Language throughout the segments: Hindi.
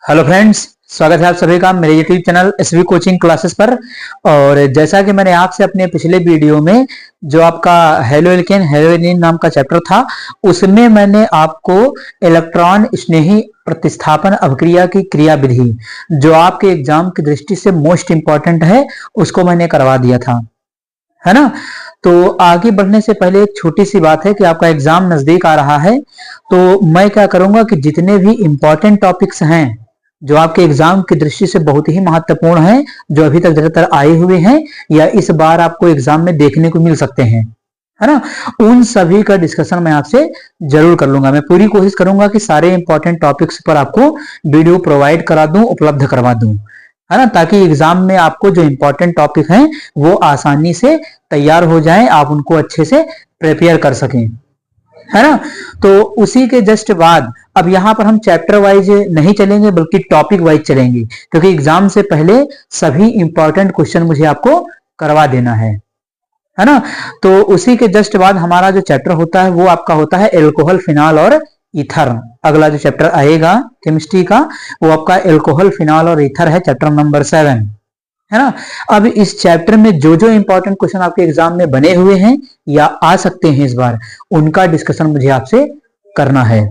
हेलो फ्रेंड्स, स्वागत है आप सभी का मेरे YouTube channel S V coaching classes पर। और जैसा कि मैंने आपसे अपने पिछले वीडियो में जो आपका हेलो एल्केन हेलो एल्कीन नाम का चैप्टर था, उसमें मैंने आपको इलेक्ट्रॉन स्नेही प्रतिस्थापन अभिक्रिया की क्रिया विधि जो आपके एग्जाम की दृष्टि से मोस्ट इंपॉर्टेंट है, उसको मैंने करवा दिया था, है ना। तो आगे बढ़ने से पहले एक छोटी सी बात है कि आपका एग्जाम नजदीक आ रहा है, तो मैं क्या करूंगा कि जितने भी इंपॉर्टेंट टॉपिक्स हैं जो आपके एग्जाम की दृष्टि से बहुत ही महत्वपूर्ण है, जो अभी तक ज्यादातर आए हुए हैं या इस बार आपको एग्जाम में देखने को मिल सकते हैं, है ना, उन सभी का डिस्कशन मैं आपसे जरूर कर लूंगा। मैं पूरी कोशिश करूंगा कि सारे इंपॉर्टेंट टॉपिक्स पर आपको वीडियो प्रोवाइड करा दूं, उपलब्ध करवा दूं, है ना, ताकि एग्जाम में आपको जो इंपॉर्टेंट टॉपिक हैं वो आसानी से तैयार हो जाएं, आप उनको अच्छे से प्रिपेयर कर सकें, है ना। तो उसी के जस्ट बाद अब यहां पर हम चैप्टर वाइज नहीं चलेंगे बल्कि टॉपिक वाइज चलेंगे, क्योंकि एग्जाम से पहले सभी इंपॉर्टेंट क्वेश्चन मुझे आपको करवा देना है ना। तो उसी के जस्ट बाद हमारा जो चैप्टर होता है वो आपका होता है एल्कोहल, फिनॉल और ईथर। अगला जो चैप्टर आएगा केमिस्ट्री का वो आपका एल्कोहल, फिनॉल और ईथर है, चैप्टर नंबर 7, है ना। अब इस चैप्टर में जो जो इंपॉर्टेंट क्वेश्चन आपके एग्जाम में बने हुए हैं या आ सकते हैं इस बार, उनका डिस्कशन मुझे आपसे करना है।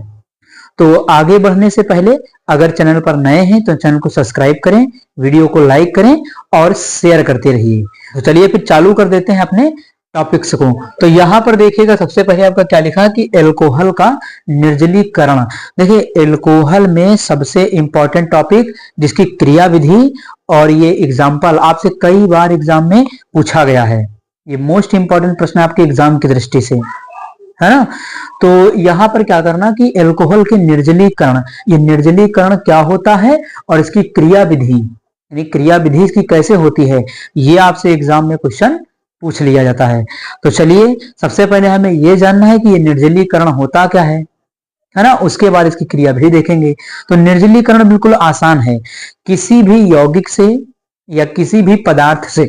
तो आगे बढ़ने से पहले अगर चैनल पर नए हैं तो चैनल को सब्सक्राइब करें, वीडियो को लाइक करें और शेयर करते रहिए। तो चलिए फिर चालू कर देते हैं अपने टॉपिक्स को। तो यहां पर देखिएगा सबसे पहले आपका क्या लिखा है कि एल्कोहल का निर्जलीकरण। देखिए एल्कोहल में सबसे इंपॉर्टेंट टॉपिक जिसकी क्रिया विधि और ये एग्जाम्पल आपसे कई बार एग्जाम में पूछा गया है, ये मोस्ट इंपॉर्टेंट प्रश्न आपके एग्जाम की दृष्टि से, है ना। तो यहां पर क्या करना कि एल्कोहल के निर्जलीकरण, ये निर्जलीकरण क्या होता है और इसकी क्रिया विधि, यानी क्रिया विधि इसकी कैसे होती है, ये आपसे एग्जाम में क्वेश्चन पूछ लिया जाता है। तो चलिए सबसे पहले हमें यह जानना है कि ये निर्जलीकरण होता क्या है ना, उसके बाद इसकी क्रिया विधि देखेंगे। तो निर्जलीकरण बिल्कुल आसान है, किसी भी यौगिक से या किसी भी पदार्थ से,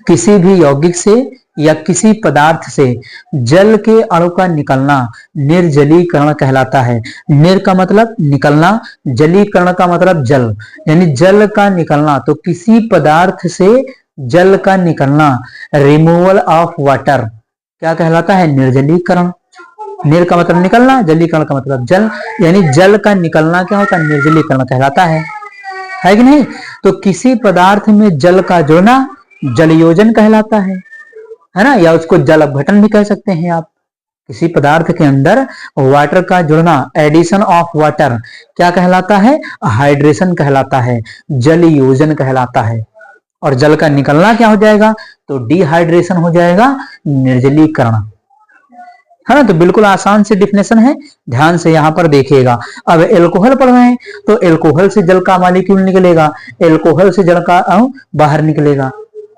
किसी भी यौगिक से या किसी पदार्थ से जल के अणु का निकलना निर्जलीकरण कहलाता है। निर का मतलब निकलना, जलीकरण का मतलब जल, यानी जल का निकलना। तो किसी पदार्थ से जल का निकलना, रिमूवल ऑफ वाटर, क्या कहलाता है? निर्जलीकरण। निर का मतलब निकलना, जलीकरण का मतलब जल, यानी जल का निकलना क्या होता है? निर्जलीकरण कहलाता है कि नहीं। तो किसी पदार्थ में जल का जुड़ना जलयोजन कहलाता है ना, या उसको जल अपघटन भी कह सकते हैं आप। किसी पदार्थ के अंदर वाटर का जुड़ना, एडिशन ऑफ वाटर, क्या कहलाता है? हाइड्रेशन कहलाता है, जलयोजन कहलाता है। और जल का निकलना क्या हो जाएगा? तो डिहाइड्रेशन हो जाएगा, निर्जलीकरण, है ना। तो बिल्कुल आसान से डिफिनेशन है, ध्यान से यहां पर देखिएगा। अब एल्कोहल पढ़ रहे हैं तो एल्कोहल से जल का मॉलिक्यूल निकलेगा, एल्कोहल से जल का अणु बाहर निकलेगा,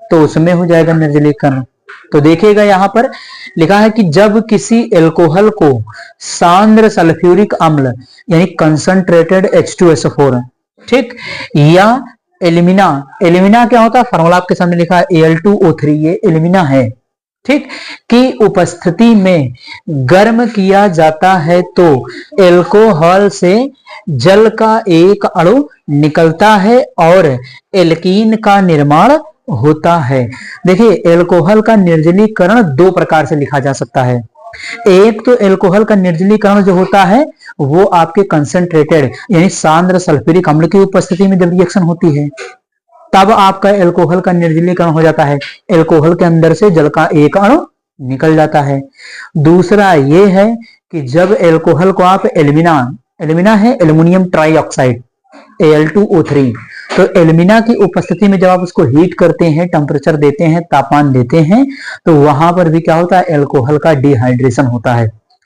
तो उसमें हो जाएगा निर्जलीकरण। तो देखिएगा यहां पर लिखा है कि जब किसी एल्कोहल को सांद्र सल्फ्यूरिक अम्ल यानी कंसंट्रेटेड H2SO4, ठीक, या एल्यूमिना, एल्यूमिना क्या होता है? फॉर्मूला आपके सामने लिखा है Al2O3, ये एल्यूमिना है, ठीक, की उपस्थिति में गर्म किया जाता है तो एल्कोहल से जल का एक अणु निकलता है और एल्कीन का निर्माण होता है। देखिए एल्कोहल का निर्जलीकरण दो प्रकार से लिखा जा सकता है। एक तो एल्कोहल का निर्जलीकरण जो होता है वो आपके कंसंट्रेटेड यानी सांद्र सल्फ्यूरिक अम्ल की उपस्थिति में जब रिएक्शन होती है तब आपका एल्कोहल का निर्जलीकरण हो जाता है, एल्कोहल के अंदर से जल का एक अणु निकल जाता है। दूसरा ये है कि जब एल्कोहल को आप एल्यूमिना है एल्युमिनियम ट्राइऑक्साइड Al2O3, तो एल्यूमिना की उपस्थिति में जब आप उसको हीट करते हैं, टेम्परेचर देते हैं, तापमान देते हैं, तो वहां पर भी क्या होता है? एल्कोहल का डिहाइड्रेशन होता है,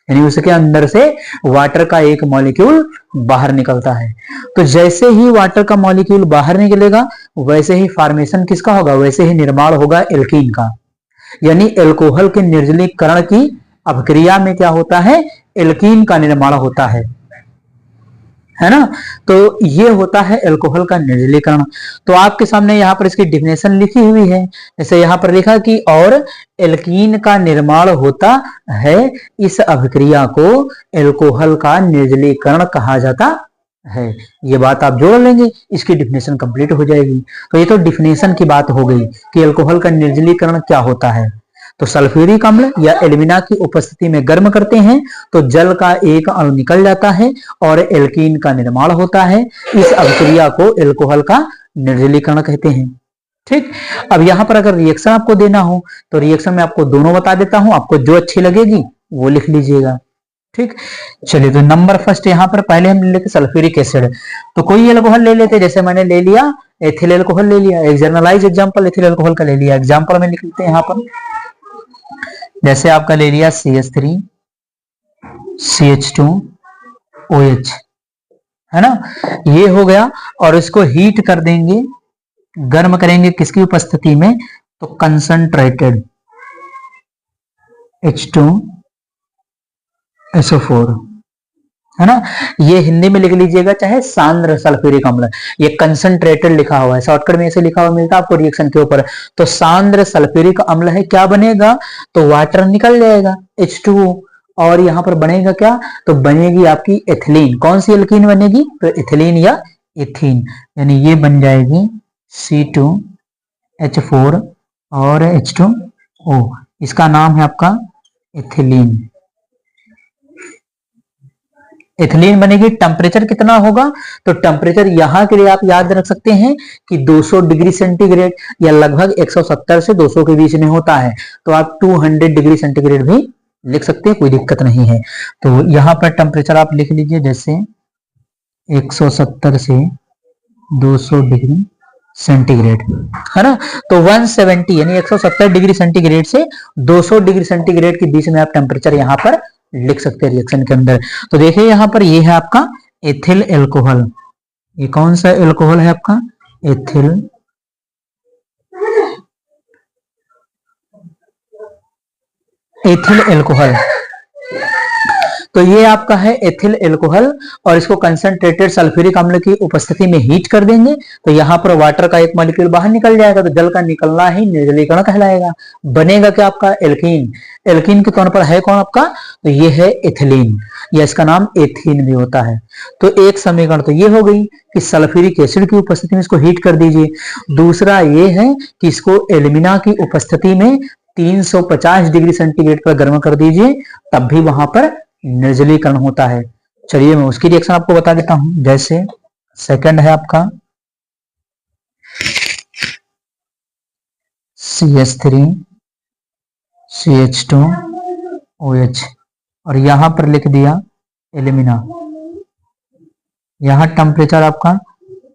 यानी उसके अंदर से वाटर का एक मॉलिक्यूल बाहर निकलता है। तो जैसे ही वाटर का मॉलिक्यूल बाहर निकलेगा वैसे ही फॉर्मेशन किसका होगा? वैसे ही निर्माण होगा एल्कीन का, यानी एल्कोहल के निर्जलीकरण की अभिक्रिया में क्या होता है? एल्कीन का निर्माण होता है ना। तो ये होता है एल्कोहल का निर्जलीकरण। तो आपके सामने यहाँ पर इसकी डिफिनेशन लिखी हुई है, जैसे यहाँ पर लिखा कि और एल्कीन का निर्माण होता है, इस अभिक्रिया को एल्कोहल का निर्जलीकरण कहा जाता है। ये बात आप जोड़ लेंगे, इसकी डिफिनेशन कंप्लीट हो जाएगी। तो ये तो डिफिनेशन की बात हो गई कि अल्कोहल का निर्जलीकरण क्या होता है। तो सल्फ्यूरिक अम्ल या एल्यूमिना की उपस्थिति में गर्म करते हैं तो जल का एक अणु निकल जाता है और एल्कीन का निर्माण होता है। इस अभिक्रिया को अल्कोहल का निर्जलीकरण कहते हैं। ठीक, अब यहां पर अगर रिएक्शन आपको देना हो तो रिएक्शन में आपको दोनों बता देता हूं, आपको जो अच्छी लगेगी वो लिख लीजिएगा। ठीक, चलिए तो नंबर फर्स्ट यहां पर पहले हम ले लेते सल्फ्यूरिक एसिड। तो कोई अल्कोहल ले लेते, जैसे मैंने ले लिया एथिल अल्कोहल ले लिया, एक जर्नलाइज एग्जांपल एथिल अल्कोहल का ले लिया। एग्जांपल में लिख लेते हैं यहां पर, जैसे आपका ले लिया CH3 CH2 OH, है ना, ये हो गया। और इसको हीट कर देंगे, गर्म करेंगे किसकी उपस्थिति में, तो कंसंट्रेटेड H2SO4, है ना। ये हिंदी में लिख लीजिएगा चाहे सांद्र सल्फ्यूरिक अम्ल, ये कंसंट्रेटेड लिखा हुआ है, शॉर्टकट में ऐसे लिखा हुआ मिलता है आपको रिएक्शन के ऊपर। तो सांद्र सल्फ्यूरिक अम्ल है, क्या बनेगा, तो वाटर निकल जाएगा H2O, और यहां पर बनेगा क्या, तो बनेगी आपकी एथिलीन। कौन सी एल्कीन बनेगी, तो एथिलीन या एथीन, यानी ये बन जाएगी C2H4 और H2O, इसका नाम है आपका एथिलीन। एथिलीन बनेगी। टेम्परेचर कितना होगा, तो टेम्परेचर यहां के लिए आप याद रख सकते हैं कि 200 डिग्री सेंटीग्रेड या लगभग 170 से 200 के बीच में होता है। तो आप 200 डिग्री सेंटीग्रेड भी लिख सकते हैं, कोई दिक्कत नहीं है। तो यहां पर टेम्परेचर आप लिख लीजिए, जैसे 170 से 200 डिग्री सेंटीग्रेड, है ना। तो 170 यानी 170 डिग्री सेंटीग्रेड से 200 डिग्री सेंटीग्रेड के बीच में आप टेम्परेचर यहां पर लिख सकते हैं रिएक्शन के अंदर। तो देखिए यहां पर ये है आपका एथिल अल्कोहल। ये कौन सा अल्कोहल है आपका, एथिल अल्कोहल। तो ये आपका है एथिल अल्कोहल, और इसको कंसंट्रेटेड सल्फ्यूरिक अम्ल की उपस्थिति में हीट कर देंगे तो यहाँ पर वाटर का एक मॉलिक्यूल बाहर निकल जाएगा, तो जल का निकलना ही निर्जलीकरण कहलाएगा। बनेगा क्या आपका, एल्कीन। एल्कीन के तौर पर है कौन आपका, तो ये है एथिलीन, या इसका नाम एथीन भी होता है। तो एक समीकरण तो ये हो गई कि सल्फ्यूरिक एसिड की उपस्थिति में इसको हीट कर दीजिए। दूसरा ये है कि इसको एल्यूमिना की उपस्थिति में 350 डिग्री सेंटीग्रेड पर गर्म कर दीजिए, तब भी वहां पर निर्जलीकरण होता है। चलिए मैं उसकी रिएक्शन आपको बता देता हूं। जैसे सेकंड है आपका CH3 CH2 OH, और यहां पर लिख दिया एल्यूमिना। यहां टेम्परेचर आपका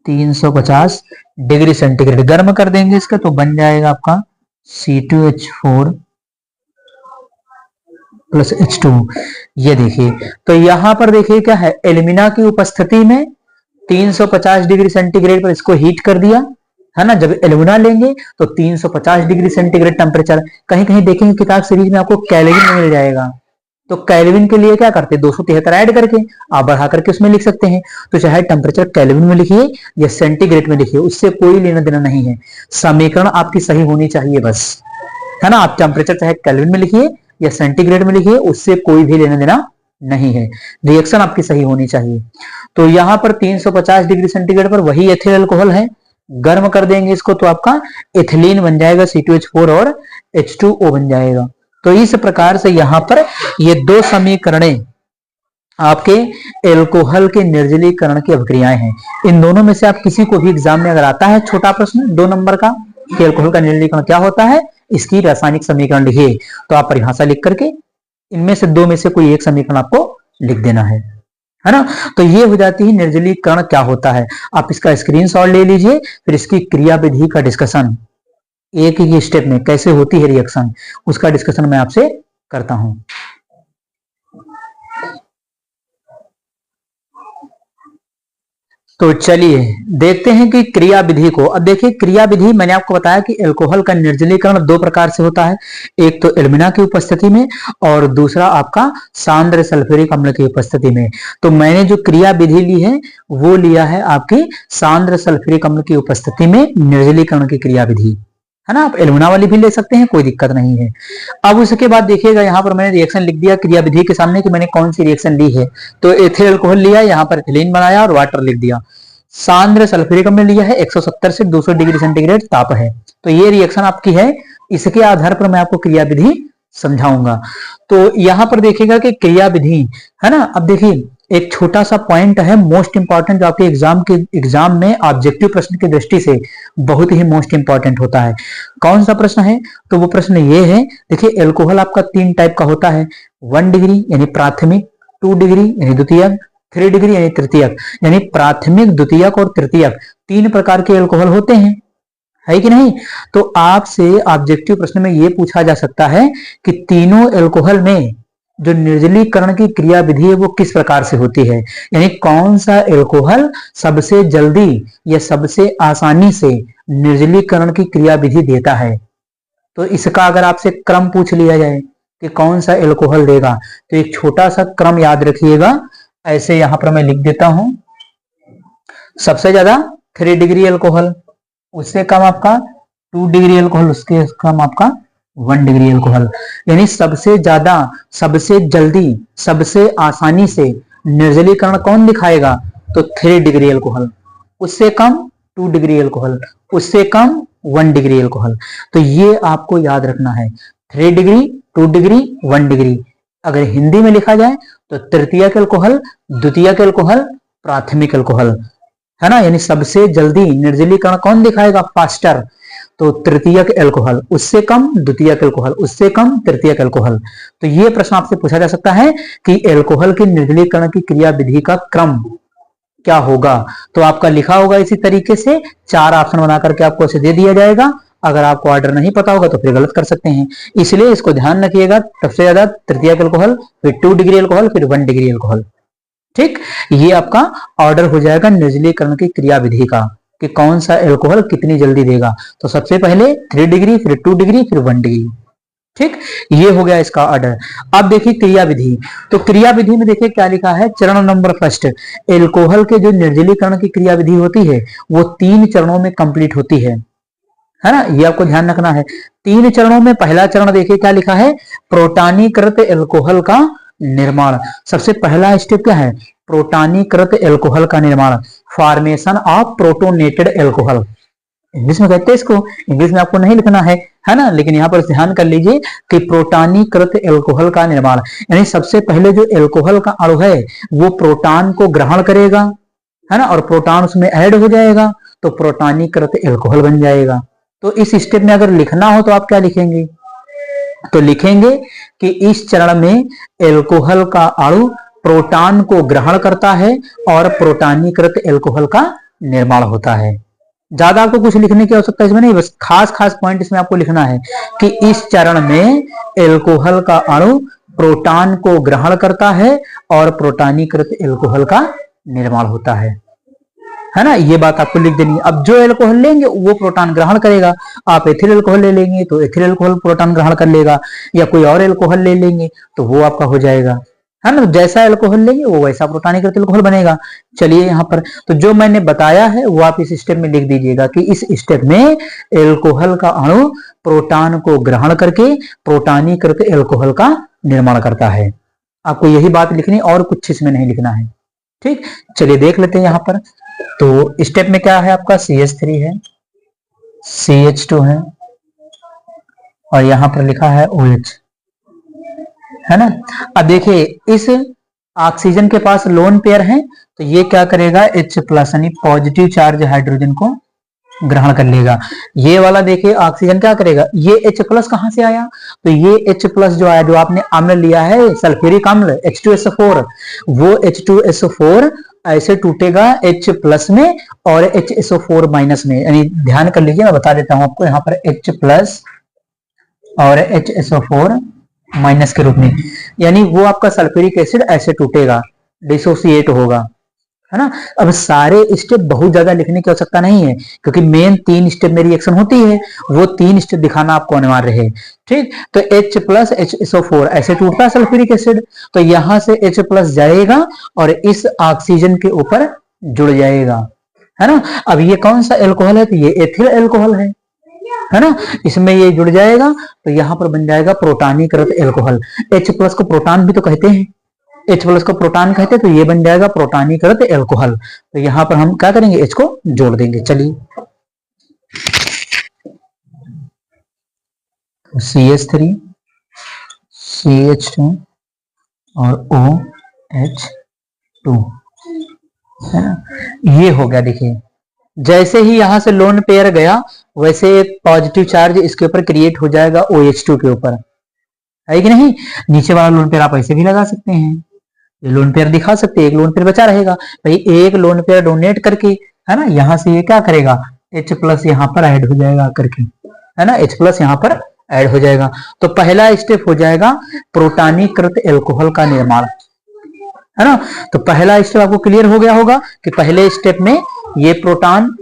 350 डिग्री सेंटीग्रेड, गर्म कर देंगे इसका तो बन जाएगा आपका C2H4 प्लस H2। ये देखिए, तो यहां पर देखिए क्या है, एल्यूमिना की उपस्थिति में 350 डिग्री सेंटीग्रेड पर इसको हीट कर दिया, है ना। जब एल्यूमिना लेंगे तो 350 डिग्री सेंटीग्रेड टेम्परेचर, कहीं कहीं देखेंगे किताब सीरीज में आपको केल्विन में मिल जाएगा, तो केल्विन के लिए क्या करते हैं, 273 ऐड करके आप बढ़ा करके उसमें लिख सकते हैं। तो चाहे टेम्परेचर केल्विन में लिखिए या सेंटीग्रेड में लिखिए, उससे कोई लेना देना नहीं है। समीकरण आपकी सही होनी चाहिए बस, है ना। आप टेम्परेचर चाहे केल्विन में लिखिए या सेंटीग्रेड में लिखिए, उससे कोई भी लेना देना नहीं है, रिएक्शन आपकी सही होनी चाहिए। तो यहां पर 350 डिग्री सेंटीग्रेड पर वही एथिल अल्कोहल है, गर्म कर देंगे इसको तो आपका एथिलीन बन जाएगा, C2H4 और H2O बन जाएगा। तो इस प्रकार से यहां पर ये दो समीकरणें आपके एल्कोहल के निर्जलीकरण की अभिक्रियाएं हैं। इन दोनों में से आप किसी को भी एग्जाम में अगर आता है छोटा प्रश्न 2 नंबर का कि एल्कोहल का निर्जलीकरण क्या होता है, इसकी रासायनिक समीकरण लिखिए, तो आप परिभाषा लिख करके इनमें से 2 में से कोई एक समीकरण आपको लिख देना है ना। तो ये हो जाती है निर्जलीकरण क्या होता है। आप इसका स्क्रीनशॉट ले लीजिए, फिर इसकी क्रिया विधि का डिस्कशन एक ही स्टेप में कैसे होती है रिएक्शन, उसका डिस्कशन मैं आपसे करता हूं। तो चलिए देखते हैं कि क्रिया विधि को। अब देखिए क्रिया विधि, मैंने आपको बताया कि अल्कोहल का निर्जलीकरण 2 प्रकार से होता है, एक तो एल्यूमिना की उपस्थिति में और दूसरा आपका सांद्र सल्फ्यूरिक अम्ल की उपस्थिति में। तो मैंने जो क्रिया विधि ली है वो लिया है आपकी सांद्र सल्फ्यूरिक अम्ल की उपस्थिति में निर्जलीकरण की क्रिया विधि, है ना। आप एलुमिना वाली भी ले सकते हैं, कोई दिक्कत नहीं है। अब उसके बाद देखिएगा यहाँ पर मैंने रिएक्शन लिख दिया क्रियाविधि के सामने कि मैंने कौन सी रिएक्शन ली है। तो एथिल अल्कोहल लिया, यहाँ पर एथिलीन बनाया और वाटर लिख दिया। सांद्र सल्फ्यूरिक अम्ल लिया है, 170 से 200 डिग्री सेंटीग्रेड ताप है। तो ये रिएक्शन आपकी है, इसके आधार पर मैं आपको क्रियाविधि समझाऊंगा। तो यहाँ पर देखिएगा कि क्रियाविधि है ना। अब देखिए एक छोटा सा पॉइंट है मोस्ट इंपॉर्टेंट, जो आपके एग्जाम में ऑब्जेक्टिव प्रश्न की दृष्टि से बहुत ही मोस्ट इंपॉर्टेंट होता है। कौन सा प्रश्न है? तो वो प्रश्न ये है, देखिए एल्कोहल आपका 3 टाइप का होता है। 1 डिग्री यानी प्राथमिक, 2 डिग्री यानी द्वितीयक, 3 डिग्री यानी तृतीयक। यानी प्राथमिक, द्वितीयक और तृतीयक 3 प्रकार के एल्कोहल होते हैं, है कि नहीं। तो आपसे ऑब्जेक्टिव प्रश्न में यह पूछा जा सकता है कि तीनों एल्कोहल में जो निर्जलीकरण की क्रियाविधि है वो किस प्रकार से होती है, यानी कौन सा एल्कोहल सबसे जल्दी या सबसे आसानी से निर्जलीकरण की क्रियाविधि देता है। तो इसका अगर आपसे क्रम पूछ लिया जाए कि कौन सा एल्कोहल देगा, तो एक छोटा सा क्रम याद रखिएगा। ऐसे यहां पर मैं लिख देता हूं, सबसे ज्यादा 3 डिग्री एल्कोहल, उससे कम आपका 2 डिग्री एल्कोहल, उसके कम आपका 1 डिग्री एल्कोहल। यानी सबसे ज्यादा, सबसे जल्दी, सबसे आसानी से निर्जलीकरण कौन दिखाएगा? तो 3 डिग्री एल्कोहल, उससे कम 2 डिग्री एल्कोहल, उससे कम 1 डिग्री एल्कोहल। तो ये आपको याद रखना है, 3 डिग्री, 2 डिग्री, 1 डिग्री। अगर हिंदी में लिखा जाए तो तृतीयक एल्कोहल, द्वितीयक एल्कोहल, प्राथमिक एल्कोहल, है ना। यानी सबसे जल्दी निर्जलीकरण कौन दिखाएगा? फास्टर। तो तृतीयक एल्कोहल, उससे कम द्वितीयक एल्कोहल, उससे कम तृतीयक एल्कोहल। तो ये प्रश्न आपसे पूछा जा सकता है कि एल्कोहल की निर्जलीकरण की क्रियाविधि का क्रम क्या होगा। तो आपका लिखा होगा इसी तरीके से, 4 ऑप्शन बना करके आपको इसे दे दिया जाएगा। अगर आपको ऑर्डर नहीं पता होगा तो फिर गलत कर सकते हैं, इसलिए इसको ध्यान रखिएगा। सबसे ज्यादा तृतीयक एल्कोहल, फिर 2 डिग्री एल्कोहल, फिर 1 डिग्री एल्कोहल। ठीक, ये आपका ऑर्डर हो जाएगा निर्जलीकरण की क्रियाविधि का कि कौन सा एल्कोहल कितनी जल्दी देगा। तो सबसे पहले 3 डिग्री, फिर 2 डिग्री, फिर 1 डिग्री। ठीक, ये हो गया इसका ऑर्डर। अब देखिए क्रियाविधि, तो क्रियाविधि में देखिए क्या लिखा है, चरण नंबर फर्स्ट। एल्कोहल के जो निर्जलीकरण की क्रियाविधि होती है वो 3 चरणों में कंप्लीट होती है ना। ये आपको ध्यान रखना है, 3 चरणों में। पहला चरण देखिए क्या लिखा है, प्रोटानीकृत एल्कोहल का निर्माण। सबसे पहला स्टेप क्या है? प्रोटानीकृत एल्कोहल का निर्माण, formation of protonated alcohol. English में कहते हैं इसको, इंग्लिश में आपको नहीं लिखना है ना, लेकिन यहाँ पर ध्यान कर लीजिए कि प्रोटानीकृत एल्कोहल का निर्माण, यानी सबसे पहले जो एल्कोहल का अणु है वो प्रोटॉन को ग्रहण करेगा, है ना, और प्रोटॉन उसमें ऐड हो जाएगा तो प्रोटानीकृत एल्कोहल बन जाएगा। तो इस स्टेप में अगर लिखना हो तो आप क्या लिखेंगे? तो लिखेंगे कि इस चरण में एल्कोहल का अणु प्रोटॉन को ग्रहण करता है और प्रोटानीकृत एल्कोहल का निर्माण होता है। ज्यादा आपको कुछ लिखने की आवश्यकता इसमें नहीं, बस खास खास पॉइंट इसमें आपको लिखना है कि इस चरण में एल्कोहल का अणु प्रोटॉन को ग्रहण करता है और प्रोटानीकृत एल्कोहल का निर्माण होता है ना। ये बात आपको लिख देनी है। अब जो एल्कोहल लेंगे वो प्रोटॉन ग्रहण करेगा। आप एथिल एल्कोहल ले लेंगे तो एथिल एल्कोहल प्रोटॉन ग्रहण कर लेगा, या कोई और एल्कोहल ले लेंगे तो वो आपका हो जाएगा, है ना। जैसा एल्कोहल लेंगे वो वैसा प्रोटानीकृत एल्कोहल बनेगा। चलिए यहाँ पर तो जो मैंने बताया है वो आप इस स्टेप में लिख दीजिएगा कि इस स्टेप में एल्कोहल का अणु प्रोटॉन को ग्रहण करके प्रोटानीकृत एल्कोहल का निर्माण करता है। आपको यही बात लिखनी, और कुछ इसमें नहीं लिखना है। ठीक, चलिए देख लेते हैं यहाँ पर। तो स्टेप में क्या है आपका, CH3 है, CH2 है और यहां पर लिखा है OH, है ना। अब देखिए इस ऑक्सीजन के पास लोन पेयर है तो ये क्या करेगा, H प्लस यानी पॉजिटिव चार्ज हाइड्रोजन को ग्रहण कर लेगा। ये वाला देखिए ऑक्सीजन क्या करेगा, ये H प्लस कहां से आया, तो ये H प्लस जो आया, जो आपने अम्ल लिया है सल्फ्यूरिक अम्ल H2SO4, वो H2SO4 ऐसे टूटेगा H प्लस में और HSO4 माइनस में। यानी ध्यान कर लीजिए, मैं बता देता हूं आपको, यहाँ पर H प्लस और HSO4 माइनस के रूप में, यानी वो आपका सल्फ्यूरिक एसिड ऐसे टूटेगा, डिसोसिएट होगा, है ना। अब सारे स्टेप बहुत ज्यादा लिखने की आवश्यकता नहीं है क्योंकि मेन 3 स्टेप में रिएक्शन होती है, वो 3 स्टेप दिखाना आपको अनिवार्य है। ठीक, तो H प्लस HSO4 ऐसे टूटता है सल्फ्यूरिक एसिड, तो यहां से H प्लस जाएगा और इस ऑक्सीजन के ऊपर जुड़ जाएगा, है ना। अब ये कौन सा एल्कोहल है, तो ये एथिल एल्कोहल है है ना, इसमें ये जुड़ जाएगा तो यहाँ पर बन जाएगा प्रोटानीकृत एल्कोहल। H प्लस को प्रोटॉन भी तो कहते हैं, H प्लस को प्रोटॉन कहते हैं, तो ये बन जाएगा प्रोटानीकृत एल्कोहल। तो यहाँ पर हम क्या करेंगे, H को जोड़ देंगे। चलिए CH3 CH2 और OH2 है ना, ये हो गया। देखिए जैसे ही यहां से लोन पेयर गया वैसे एक पॉजिटिव चार्ज इसके ऊपर क्रिएट हो जाएगा OH2 के ऊपर, है कि नहीं। नीचे वाला लोन पेयर आप ऐसे भी लगा सकते हैं, ये लोन पेयर दिखा सकते हैं, एक लोन पेयर बचा रहेगा भाई, एक लोन पेयर डोनेट करके, है ना, यहां से ये क्या करेगा, H प्लस यहाँ पर ऐड हो जाएगा करके, है ना, H प्लस यहाँ पर ऐड हो जाएगा। तो पहला स्टेप हो जाएगा प्रोटानीकृत एल्कोहल का निर्माण, है ना। तो पहला स्टेप आपको क्लियर हो गया होगा कि पहले स्टेप में ये प्रोटॉन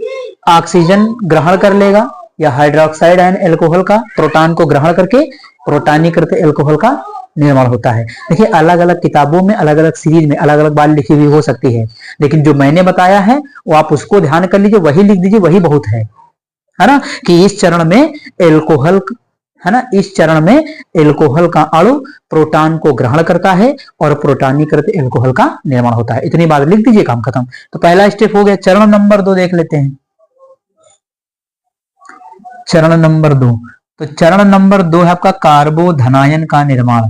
ऑक्सीजन ग्रहण कर लेगा या हाइड्रोक्साइड आयन एल्कोहल का प्रोटॉन को ग्रहण करके प्रोटानीकृत एल्कोहल का निर्माण होता है। देखिए अलग अलग किताबों में अलग अलग सीरीज में अलग अलग बात लिखी हुई हो सकती है, लेकिन जो मैंने बताया है वो आप उसको ध्यान कर लीजिए, वही लिख दीजिए, वही बहुत है ना। कि इस चरण में एल्कोहल, है ना, इस चरण में एल्कोहल का अणु प्रोटॉन को ग्रहण करता है और प्रोटानीकृत एल्कोहल का निर्माण होता है। इतनी बात लिख दीजिए, काम खत्म। तो पहला स्टेप हो गया। चरण नंबर 2 देख लेते हैं। चरण नंबर 2, तो चरण नंबर 2 है आपका कार्बोधनायन का निर्माण।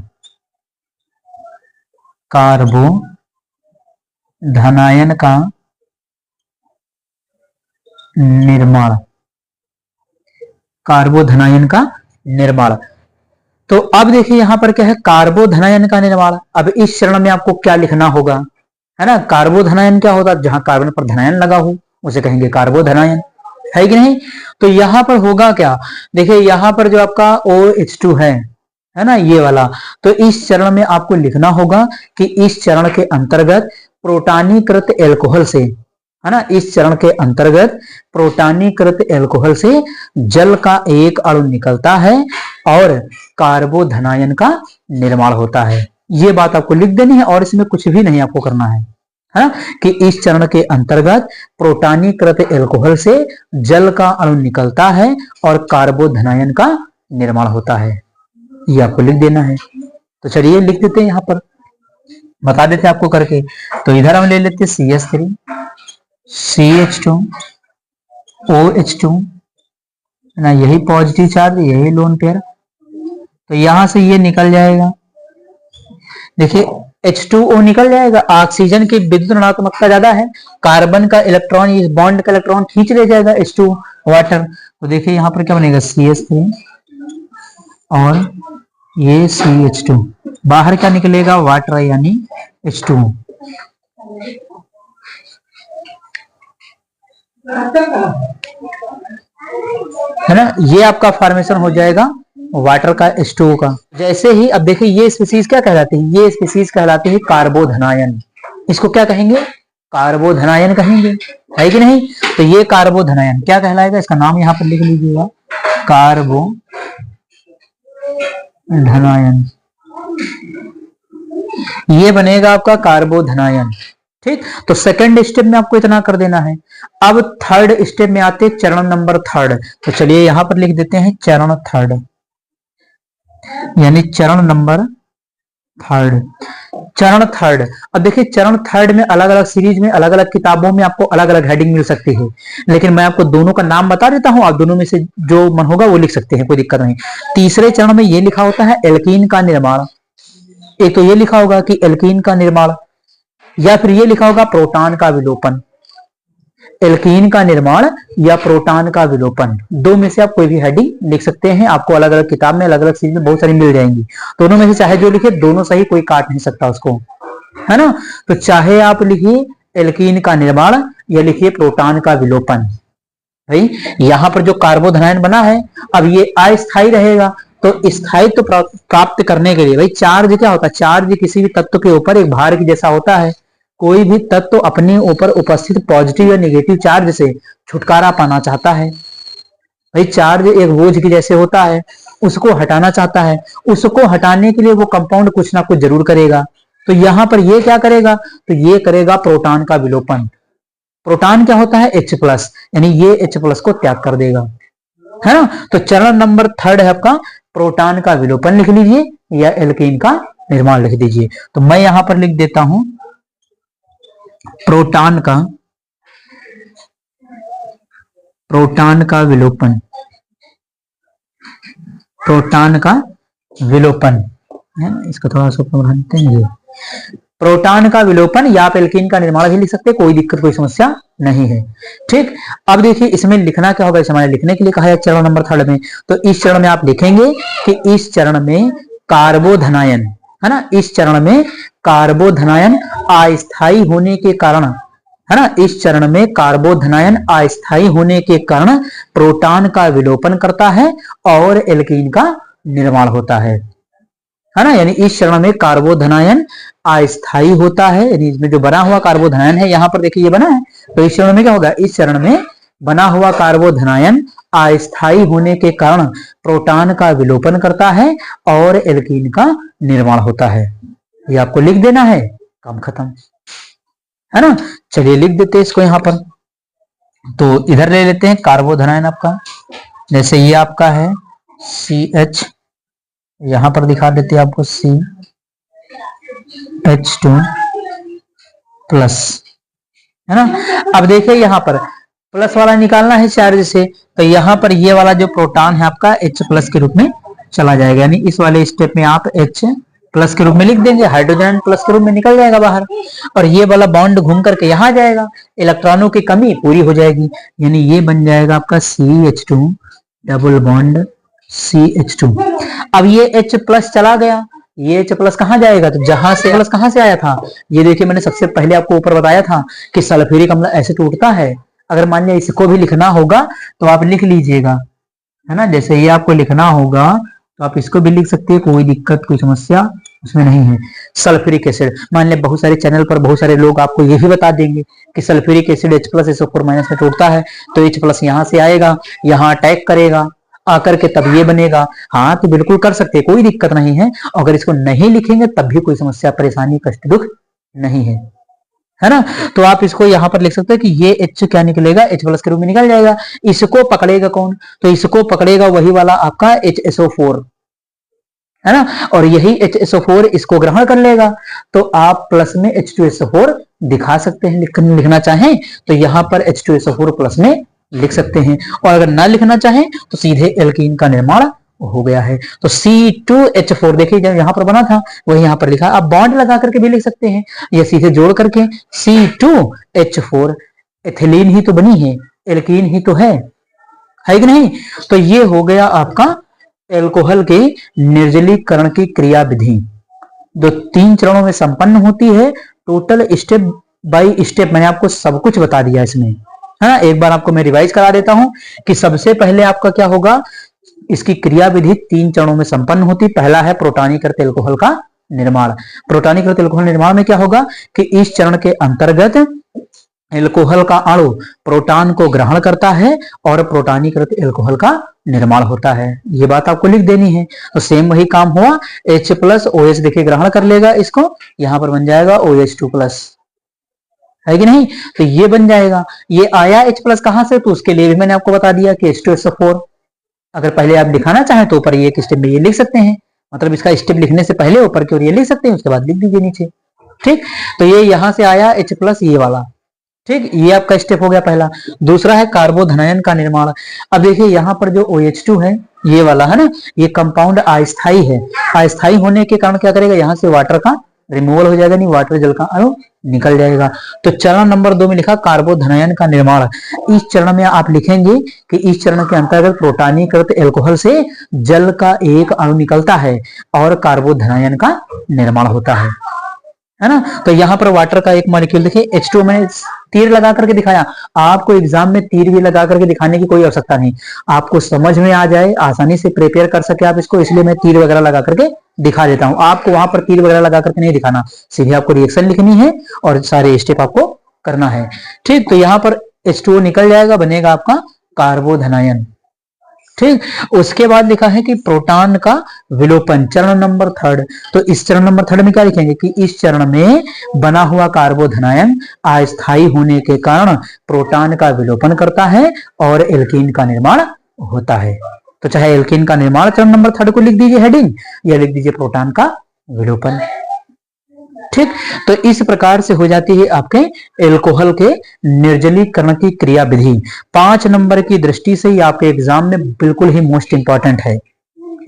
कार्बोधनायन का निर्माण, कार्बोधनायन का निर्माण। तो अब देखिए यहां पर क्या है, कार्बोधनायन का निर्माण। अब इस चरण में आपको क्या लिखना होगा, है ना। कार्बोधनायन क्या होता है, जहां कार्बन पर धनायन लगा हो उसे कहेंगे कार्बोधनायन, है कि नहीं। तो यहां पर होगा क्या, देखिए यहां पर जो आपका OH2 है ना, ये वाला। तो इस चरण में आपको लिखना होगा कि इस चरण के अंतर्गत प्रोटानीकृत एल्कोहल से, है ना, इस चरण के अंतर्गत प्रोटानीकृत एल्कोहल से जल का एक अणु निकलता है और कार्बोधनायन का निर्माण होता है। ये बात आपको लिख देनी है और इसमें कुछ भी नहीं आपको करना है कि इस चरण के अंतर्गत प्रोटानीकृत एल्कोहल से जल का अणु निकलता है और कार्बोधनायन का निर्माण होता है। ये आपको लिख देना है। तो चलिए लिख देते हैं, यहां पर बता देते हैं आपको करके। तो इधर हम ले लेते CH3 CH2 OH2, ना, यही पॉजिटिव चार्ज, यही लोन पेयर। तो यहां से ये निकल जाएगा, देखिए H2O निकल जाएगा। ऑक्सीजन की विद्युत ऋणात्मकता ज्यादा है, कार्बन का इलेक्ट्रॉन, इस बॉन्ड का इलेक्ट्रॉन खींच ले जाएगा H2 वाटर। तो देखिए यहां पर क्या बनेगा, CH3 और ये CH2, बाहर क्या निकलेगा, वाटर यानी H2O। है ना, ये आपका फॉर्मेशन हो जाएगा वाटर का, H2O का। जैसे ही अब देखिए ये स्पीसीज क्या कहलाती है, ये स्पीसीज कहलाती है कार्बोधनायन। इसको क्या कहेंगे, कार्बोधनायन कहेंगे, है कि नहीं। तो ये कार्बोधनायन क्या कहलाएगा, इसका नाम यहां पर लिख लीजिएगा, कार्बोधनायन। ये बनेगा आपका कार्बोधनायन, ठीक। तो सेकंड स्टेप में आपको इतना कर देना है। अब थर्ड स्टेप में आते चरण नंबर 3। तो चलिए यहां पर लिख देते हैं चरण 3, यानी चरण नंबर 3। चरण 3, अब देखिए चरण 3 में अलग अलग सीरीज में अलग अलग किताबों में आपको अलग अलग हेडिंग मिल सकती है, लेकिन मैं आपको दोनों का नाम बता देता हूं, आप दोनों में से जो मन होगा वो लिख सकते हैं, कोई दिक्कत नहीं। तीसरे चरण में ये लिखा होता है एल्कीन का निर्माण। एक तो ये लिखा होगा कि एल्कीन का निर्माण, या फिर ये लिखा होगा प्रोटॉन का विलोपन। एल्कीन का निर्माण या प्रोटॉन का विलोपन, दो में से आप कोई भी हेडिंग लिख सकते हैं। आपको अलग अलग किताब में अलग अलग सीरीज में बहुत सारी मिल जाएंगी, दोनों में से चाहे जो लिखे, दोनों सही, कोई काट नहीं सकता उसको, है ना। तो चाहे आप लिखिए एल्कीन का निर्माण या लिखिए प्रोटॉन का विलोपन। भाई यहां पर जो कार्बोधनायन बना है, अब ये अस्थायी रहेगा, तो स्थायित्व तो प्राप्त करने के लिए भाई चार्ज क्या होता है, चार्ज किसी भी तत्व के ऊपर एक भार की जैसा होता है। कोई भी तत्व अपने ऊपर उपस्थित पॉजिटिव या नेगेटिव चार्ज से छुटकारा पाना चाहता है। भाई चार्ज एक बोझ की जैसे होता है, उसको हटाना चाहता है, उसको हटाने के लिए वो कंपाउंड कुछ ना कुछ जरूर करेगा। तो यहां पर ये क्या करेगा, तो ये करेगा प्रोटॉन का विलोपन। प्रोटॉन क्या होता है, H+, यानी ये H+ को त्याग कर देगा। है ना। तो चरण नंबर 3 है आपका प्रोटॉन का विलोपन लिख लीजिए या एल्केन का निर्माण लिख दीजिए। तो मैं यहां पर लिख देता हूं प्रोटॉन का विलोपन, प्रोटॉन का विलोपन है ना, इसका थोड़ा सा बढ़ा देते हैं। ये प्रोटॉन का विलोपन या आप एल्कीन का निर्माण भी लिख सकते हैं, कोई दिक्कत कोई समस्या नहीं है। ठीक, अब देखिए इसमें लिखना क्या होगा, इसे हमारे लिखने के लिए कहा है चरण नंबर 3 में। तो इस चरण में आप लिखेंगे कि इस चरण में कार्बोधनायन, है ना, इस चरण में कार्बोधनायन अस्थायी होने के कारण, है ना, इस चरण में कार्बोधनायन अस्थायी होने के कारण प्रोटॉन का विलोपन करता है और एल्कीन का निर्माण होता है ना। यानी इस चरण में कार्बोधनायन अस्थायी होता है, यानी इसमें जो बना हुआ कार्बोधनायन है, यहां पर देखिए ये बना है, तो इस चरण में क्या होगा, इस चरण में बना हुआ कार्बोधनायन अस्थायी होने के कारण प्रोटॉन का विलोपन करता है और एल्कीन का निर्माण होता है। ये आपको लिख देना है, काम खत्म, है ना। चलिए लिख देते हैं इसको यहां पर। तो इधर ले लेते हैं कार्बोधनायन आपका, जैसे ये आपका है CH, यहां पर दिखा देते हैं आपको CH2 प्लस, है ना। अब देखिए यहां पर प्लस वाला निकालना है चार्ज से, तो यहां पर ये वाला जो प्रोटॉन है आपका H प्लस के रूप में चला जाएगा, यानी इस वाले स्टेप में आप H प्लस के रूप में लिख देंगे, हाइड्रोजन प्लस के रूप में निकल जाएगा बाहर, और ये वाला बॉन्ड घूम करके यहां जाएगा, इलेक्ट्रॉनों की कमी पूरी हो जाएगी, यानी ये बन जाएगा आपका CH2 डबल बॉन्ड CH2। अब ये H प्लस चला गया, ये H प्लस कहां जाएगा, तो जहां से प्लस कहां से आया था, ये देखिए मैंने सबसे पहले आपको ऊपर बताया था कि सल्फ्यूरिक अम्ल ऐसे टूटता है। अगर मान लिया इसको भी लिखना होगा तो आप लिख लीजिएगा, है ना, जैसे ये आपको लिखना होगा तो आप इसको भी लिख सकते हैं, कोई दिक्कत कोई समस्या उसमें नहीं है। सल्फ्यूरिक एसिड, मान लिया बहुत सारे चैनल पर बहुत सारे लोग आपको ये भी बता देंगे कि sulphuric acid H plus SO4 minus में टूटता है, तो H प्लस यहां से आएगा, यहां अटैक करेगा, आकर के तब ये बनेगा। हाँ, तो बिल्कुल कर सकते हैं, कोई दिक्कत नहीं है। अगर इसको नहीं लिखेंगे तब भी कोई समस्या परेशानी कष्ट दुख नहीं है ना। तो आप इसको यहां पर लिख सकते हैं कि ये H क्या निकलेगा, H प्लस के रूप में निकल जाएगा। इसको पकड़ेगा कौन, तो इसको पकड़ेगा वही वाला आपका HSO4, है ना, और यही HSO4 इसको ग्रहण कर लेगा, तो आप प्लस में H2SO4 दिखा सकते हैं, लिखना चाहें तो यहां पर H2SO4 प्लस में लिख सकते हैं, और अगर ना लिखना चाहें तो सीधे एल्कीन का निर्माण हो गया है। तो C2H4 देखिए जब यहां पर बना था वही यहां पर लिखा, आप बॉन्ड लगा करके भी लिख सकते हैं या सीधे जोड़ करके C2H4, एथिलीन ही तो बनी है, एल्कीन ही तो है कि नहीं। तो ये हो गया आपका एल्कोहल के निर्जलीकरण की क्रिया विधि, जो 3 चरणों में संपन्न होती है। टोटल स्टेप बाय स्टेप मैंने आपको सब कुछ बता दिया इसमें, है ना। एक बार आपको मैं रिवाइज करा देता हूं कि सबसे पहले आपका क्या होगा, इसकी क्रिया विधि 3 चरणों में संपन्न होती। पहला है प्रोटॉनीकृत एल्कोहल का निर्माण। प्रोटॉनीकृत एल्कोहल निर्माण में क्या होगा कि इस चरण के अंतर्गत एल्कोहल का अणु प्रोटॉन को ग्रहण करता है और प्रोटॉनीकृत एल्कोहल का निर्माण होता है। ये बात आपको लिख देनी है। तो सेम वही काम हुआ, H प्लस OH देखिए ग्रहण कर लेगा इसको, यहां पर बन जाएगा OH2 प्लस, है कि नहीं। तो ये बन जाएगा, ये आया H प्लस कहां से, तो उसके लिए भी मैंने आपको बता दिया कि H2SO4। अगर पहले आप दिखाना चाहें तो ऊपर ये एक स्टेप में ये लिख सकते हैं, मतलब इसका स्टेप लिखने से पहले ऊपर की ओर ये लिख सकते हैं, उसके बाद लिख दीजिए नीचे। ठीक, तो ये यहां से आया H प्लस ये वाला, ठीक, ये आपका स्टेप हो गया पहला। दूसरा है कार्बोधनायन का निर्माण। अब देखिए यहाँ पर जो OH2 है ये वाला, है ना, ये कंपाउंड अस्थायी है, अस्थायी होने के कारण क्या करेगा, यहाँ से वाटर का रिमूवल हो जाएगा, नहीं वाटर जल का अणु निकल जाएगा। तो चरण नंबर 2 में लिखा कार्बोधनायन का निर्माण। इस चरण में आप लिखेंगे कि इस चरण के अंतर्गत प्रोटॉनीकृत एल्कोहल से जल का एक अणु निकलता है और कार्बोधनायन का निर्माण होता है ना। तो यहाँ पर वाटर का एक मॉलिक्यूल देखिए H2 में तीर लगा करके दिखाया। आपको एग्जाम में तीर भी लगा करके दिखाने की कोई आवश्यकता नहीं, आपको समझ में आ जाए, आसानी से प्रिपेयर कर सके आप इसको, इसलिए मैं तीर वगैरह लगा करके दिखा देता हूं। आपको वहां पर तीर वगैरह लगा करके नहीं दिखाना, सीधे आपको रिएक्शन लिखनी है और सारे स्टेप आपको करना है। ठीक, तो यहाँ पर H2O निकल जाएगा, बनेगा आपका कार्बोधनायन। ठीक, उसके बाद लिखा है कि प्रोटॉन का विलोपन, चरण नंबर 3। तो इस चरण नंबर 3 में क्या लिखेंगे कि इस चरण में बना हुआ कार्बोधनायन अस्थायी होने के कारण प्रोटॉन का विलोपन करता है और एल्कीन का निर्माण होता है। तो चाहे एल्कीन का निर्माण चरण नंबर 3 को लिख दीजिए हेडिंग, या लिख दीजिए प्रोटॉन का विलोपन। ठीक, तो इस प्रकार से हो जाती है आपके एल्कोहल के निर्जलीकरण की क्रिया विधि। 5 नंबर की दृष्टि से ये आपके एग्जाम में बिल्कुल ही मोस्ट इंपॉर्टेंट है,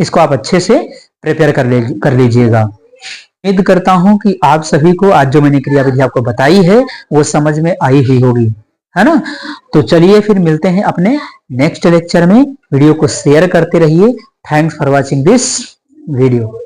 इसको आप अच्छे से प्रिपेयर कर लीजिएगा। उम्मीद करता हूं कि आप सभी को आज जो मैंने क्रिया विधि आपको बताई है वो समझ में आई ही होगी, है ना। तो चलिए फिर मिलते हैं अपने नेक्स्ट लेक्चर में। वीडियो को शेयर करते रहिए। Thanks for watching this video.